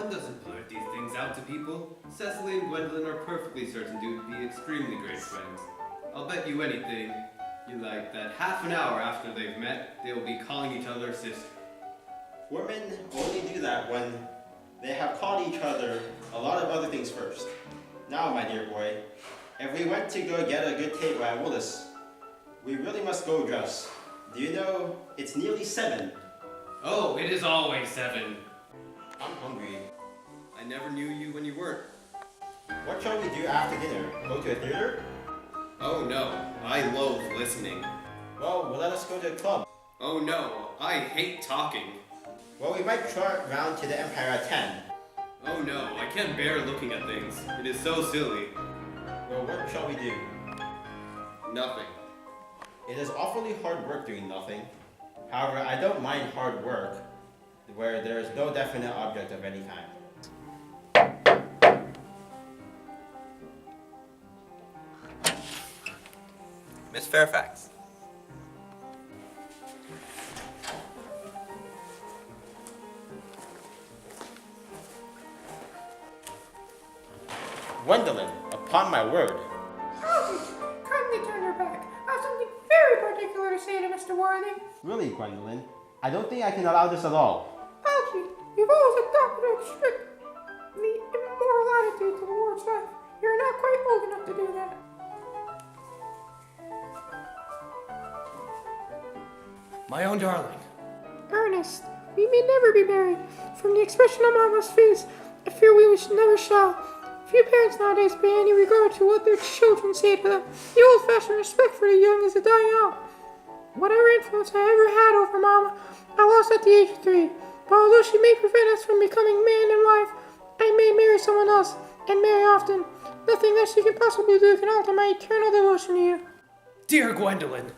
One doesn't blurt these things out to people. Cecily and Gwendolyn are perfectly certain to be extremely great friends. I'll bet you anything you like that half an hour after they've met, they will be calling each other sister. Women only do that when they have called each other a lot of other things first. Now, my dear boy, if we went to go get a good table at Willis, we really must go dress. Do you know it's nearly 7? Oh, it is always 7. I'm hungry. I never knew you when you weren't. What shall we do after dinner? Go to a theater? Oh no, I loathe listening. Well, let us go to a club. Oh no, I hate talking. Well, we might trot round to the Empire at 10. Oh no, I can't bear looking at things. It is so silly. Well, what shall we do? Nothing. It is awfully hard work doing nothing. However, I don't mind hard work where there is no definite object of any kind. Miss Fairfax. Gwendolyn, upon my word. Algy, kindly turn your back. I have something very particular to say to Mr. Worthing. Really, Gwendolyn? I don't think I can allow this at all. Algy, you've always adopted a strictly immoral attitude towards life. You're not quite old enough to do that. My own darling. Ernest, we may never be married. From the expression on Mama's face, I fear we never shall. Few parents nowadays pay any regard to what their children say to them. The old-fashioned respect for the young is a dying out. Whatever influence I ever had over Mama, I lost at the age of 3. But although she may prevent us from becoming man and wife, I may marry someone else, and marry often. Nothing that she can possibly do can alter my eternal devotion to you. Dear Gwendolyn.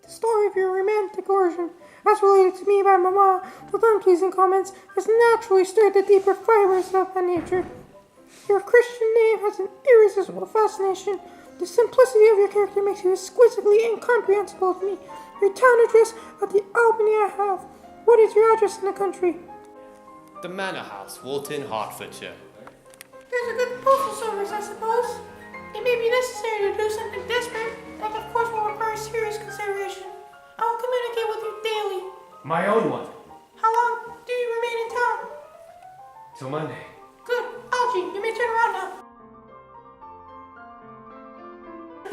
The story of your romantic origin, as related to me by Mama, with unpleasing comments, has naturally stirred the deeper fibers of my nature. Your Christian name has an irresistible fascination. The simplicity of your character makes you exquisitely incomprehensible to me. Your town address at the Albany I have. What is your address in the country? The Manor House, Woolton, Hertfordshire. There's a good postal service, I suppose. It may be necessary to do something desperate, that of course will require serious consideration. I will communicate with you daily. My own one. How long do you remain in town? Till Monday. Good. Algy, you may turn around now.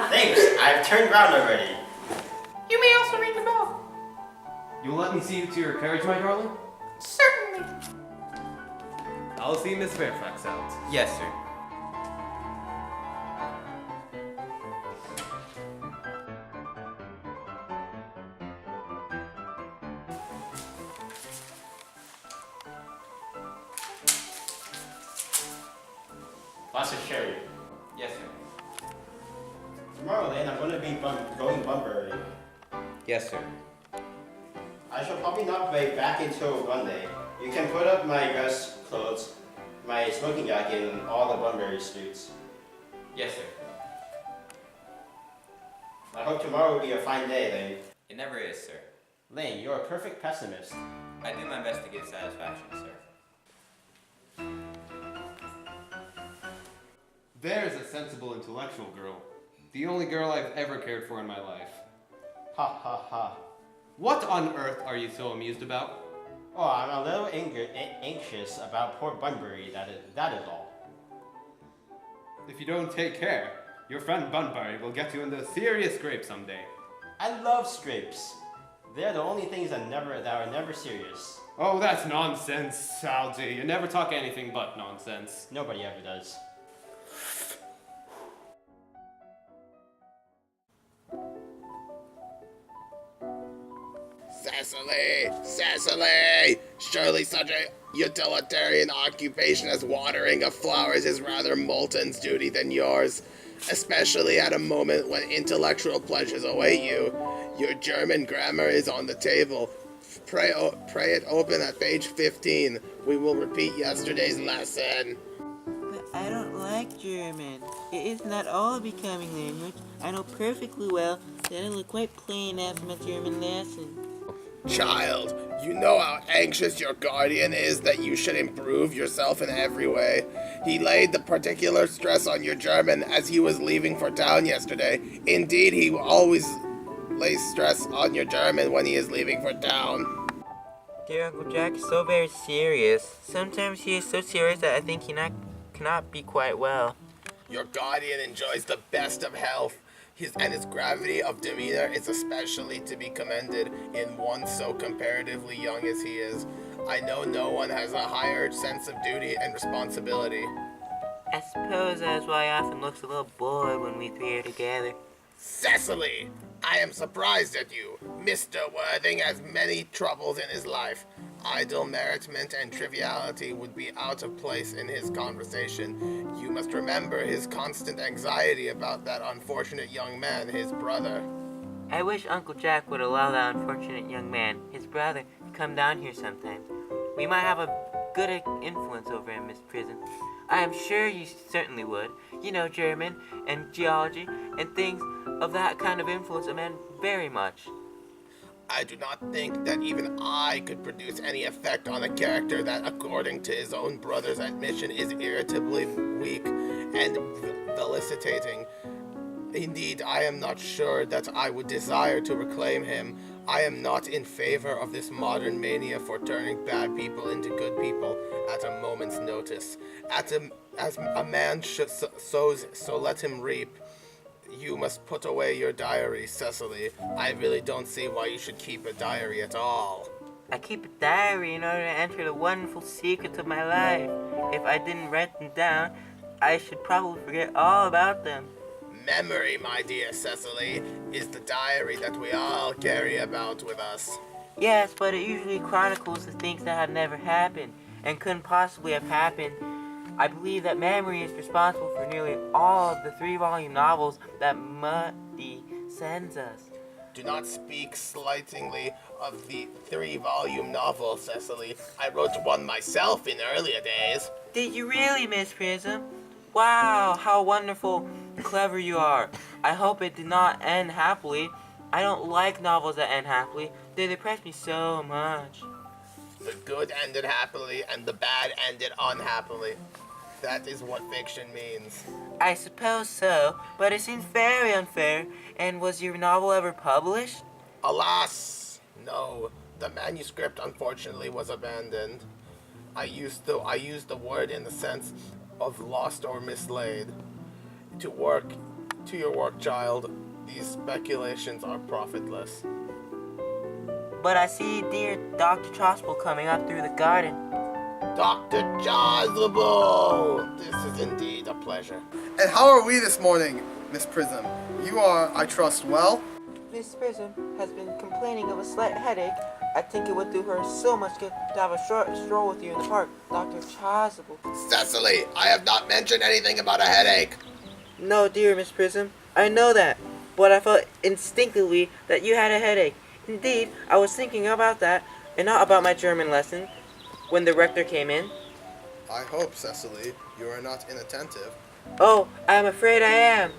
Thanks, I've turned round already. You may also ring the bell. You'll let me see you to your carriage, my darling? Certainly. I'll see Miss Fairfax out. Yes, sir. Glass of sherry. Yes, sir. Tomorrow, Lane, I'm going to be going Bunbury. Yes, sir. I shall probably not be back until Monday. You can put up my dress clothes, my smoking jacket, and all the Bunbury suits. Yes, sir. I hope tomorrow will be a fine day, Lane. It never is, sir. Lane, you're a perfect pessimist. I do my best to give satisfaction, sir. There's a sensible intellectual girl. The only girl I've ever cared for in my life. Ha ha ha. What on earth are you so amused about? Oh, I'm a little anxious about poor Bunbury, that is all. If you don't take care, your friend Bunbury will get you into serious scrape someday. I love scrapes. They're the only things that are never serious. Oh, that's nonsense, Algy. You never talk anything but nonsense. Nobody ever does. Cecily! Surely such a utilitarian occupation as watering of flowers is rather Moulton's duty than yours, especially at a moment when intellectual pleasures await you. Your German grammar is on the table. Pray it open at page 15. We will repeat yesterday's lesson. But I don't like German. It is not all a becoming language. I know perfectly well that it will quite plain after my German lesson. Child, you know how anxious your guardian is that you should improve yourself in every way. He laid the particular stress on your German as he was leaving for town yesterday. Indeed, he always lays stress on your German when he is leaving for town. Dear Uncle Jack is so very serious. Sometimes he is so serious that I think he cannot be quite well. Your guardian enjoys the best of health. His gravity of demeanor is especially to be commended in one so comparatively young as he is. I know no one has a higher sense of duty and responsibility. I suppose that's why he often looks a little bored when we three are together. Cecily! I am surprised at you. Mr. Worthing has many troubles in his life. Idle merriment and triviality would be out of place in his conversation. You must remember his constant anxiety about that unfortunate young man, his brother. I wish Uncle Jack would allow that unfortunate young man, his brother, to come down here sometimes. We might have a good influence over him, Miss Prism. I am sure you certainly would. You know, German and geology and things of that kind of influence a man very much. I do not think that even I could produce any effect on a character that, according to his own brother's admission, is irritably weak and felicitating. Indeed, I am not sure that I would desire to reclaim him. I am not in favor of this modern mania for turning bad people into good people at a moment's notice. As a man sows, so let him reap. You must put away your diary, Cecily. I really don't see why you should keep a diary at all. I keep a diary in order to enter the wonderful secrets of my life. If I didn't write them down, I should probably forget all about them. Memory, my dear Cecily, is the diary that we all carry about with us. Yes, but it usually chronicles the things that have never happened and couldn't possibly have happened. I believe that memory is responsible for nearly all of the 3-volume novels that Muddy sends us. Do not speak slightingly of the 3-volume novel, Cecily. I wrote one myself in earlier days. Did you really, Miss Prism? Wow, how wonderful and clever you are. I hope it did not end happily. I don't like novels that end happily. They depress me so much. The good ended happily and the bad ended unhappily. That is what fiction means. I suppose so, but it seems very unfair. And was your novel ever published? Alas, no. The manuscript unfortunately was abandoned. I used the word in the sense of lost or mislaid. To your work, child. These speculations are profitless. But I see dear Dr. Trosple coming up through the garden. Dr. Chasuble! This is indeed a pleasure. And how are we this morning, Miss Prism? You are, I trust, well? Miss Prism has been complaining of a slight headache. I think it would do her so much good to have a short stroll with you in the park, Dr. Chasuble. Cecily, I have not mentioned anything about a headache. No, dear Miss Prism, I know that, but I felt instinctively that you had a headache. Indeed, I was thinking about that, and not about my German lesson, when the rector came in. I hope, Cecily, you are not inattentive. Oh, I am afraid I am.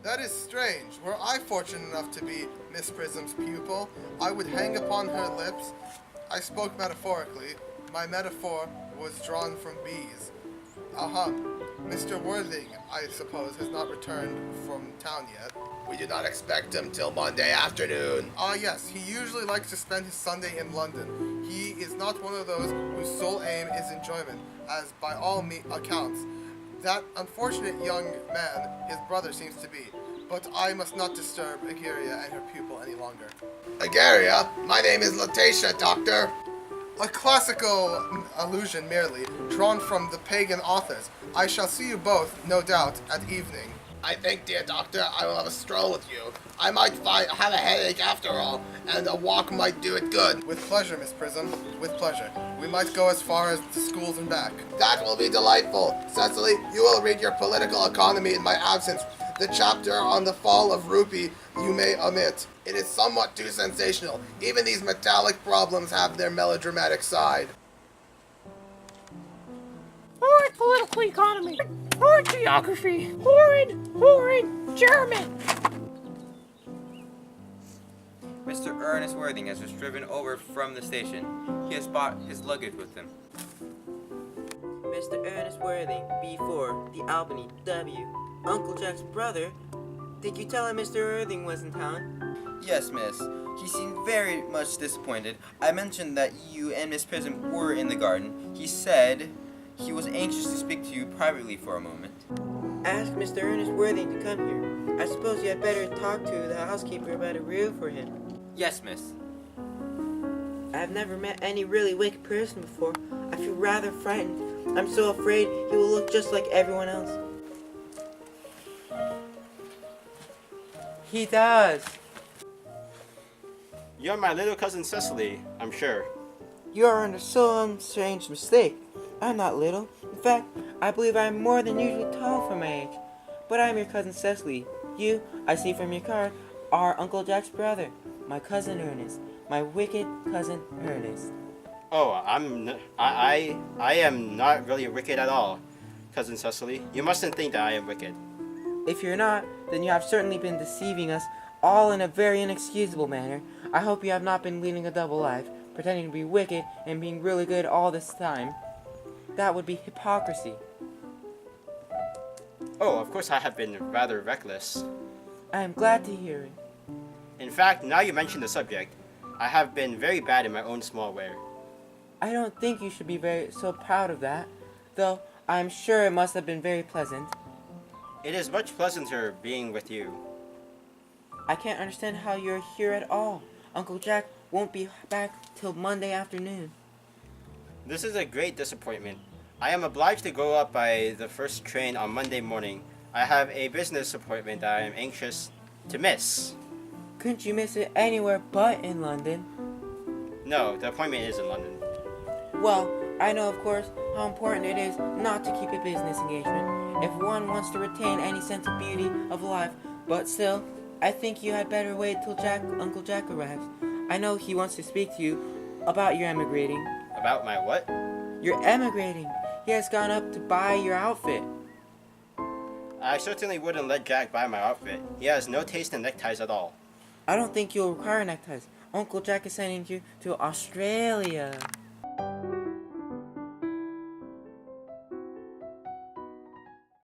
That is strange. Were I fortunate enough to be Miss Prism's pupil, I would hang upon her lips. I spoke metaphorically. My metaphor was drawn from bees. Aha. Mr. Worthing, I suppose, has not returned from town yet. We do not expect him till Monday afternoon. Ah, yes, he usually likes to spend his Sunday in London. He is not one of those whose sole aim is enjoyment, as by all accounts, that unfortunate young man, his brother, seems to be. But I must not disturb Ageria and her pupil any longer. Ageria, my name is Letitia, Doctor. A classical allusion merely, drawn from the pagan authors. I shall see you both, no doubt, at evening. I think, dear Doctor, I will have a stroll with you. I might have a headache after all, and a walk might do it good. With pleasure, Miss Prism, with pleasure. We might go as far as the schools and back. That will be delightful. Cecily, you will read your political economy in my absence. The chapter on the fall of rupee you may omit. It is somewhat too sensational. Even these metallic problems have their melodramatic side. Horrid political economy. Horrid geography. Horrid German. Mr. Ernest Worthing has just driven over from the station. He has brought his luggage with him. Mr. Ernest Worthing, B4, the Albany W. Uncle Jack's brother? Did you tell him Mr. Worthing was in town? Yes, miss. He seemed very much disappointed. I mentioned that you and Miss Prism were in the garden. He said he was anxious to speak to you privately for a moment. Ask Mr. Ernest Worthing to come here. I suppose you had better talk to the housekeeper about a room for him. Yes, miss. I've never met any really wicked person before. I feel rather frightened. I'm so afraid he will look just like everyone else. He does. You're my little cousin Cecily, I'm sure. You are under some strange mistake. I'm not little. In fact, I believe I'm more than usually tall for my age. But I'm your cousin Cecily. You, I see from your card, are Uncle Jack's brother, my cousin Ernest, my wicked cousin Ernest. Oh, I am not really wicked at all, cousin Cecily. You mustn't think that I am wicked. If you're not, then you have certainly been deceiving us, all in a very inexcusable manner. I hope you have not been leading a double life, pretending to be wicked and being really good all this time. That would be hypocrisy. Oh, of course I have been rather reckless. I am glad to hear it. In fact, now you mention the subject, I have been very bad in my own small way. I don't think you should be so proud of that, though I am sure it must have been very pleasant. It is much pleasanter being with you. I can't understand how you're here at all. Uncle Jack won't be back till Monday afternoon. This is a great disappointment. I am obliged to go up by the first train on Monday morning. I have a business appointment that I am anxious to miss. Couldn't you miss it anywhere but in London? No, the appointment is in London. Well, I know, of course, how important it is not to keep a business engagement if one wants to retain any sense of beauty of life, but still, I think you had better wait till Uncle Jack arrives. I know he wants to speak to you about your emigrating. About my what? You're emigrating. He has gone up to buy your outfit. I certainly wouldn't let Jack buy my outfit. He has no taste in neckties at all. I don't think you'll require neckties. Uncle Jack is sending you to Australia.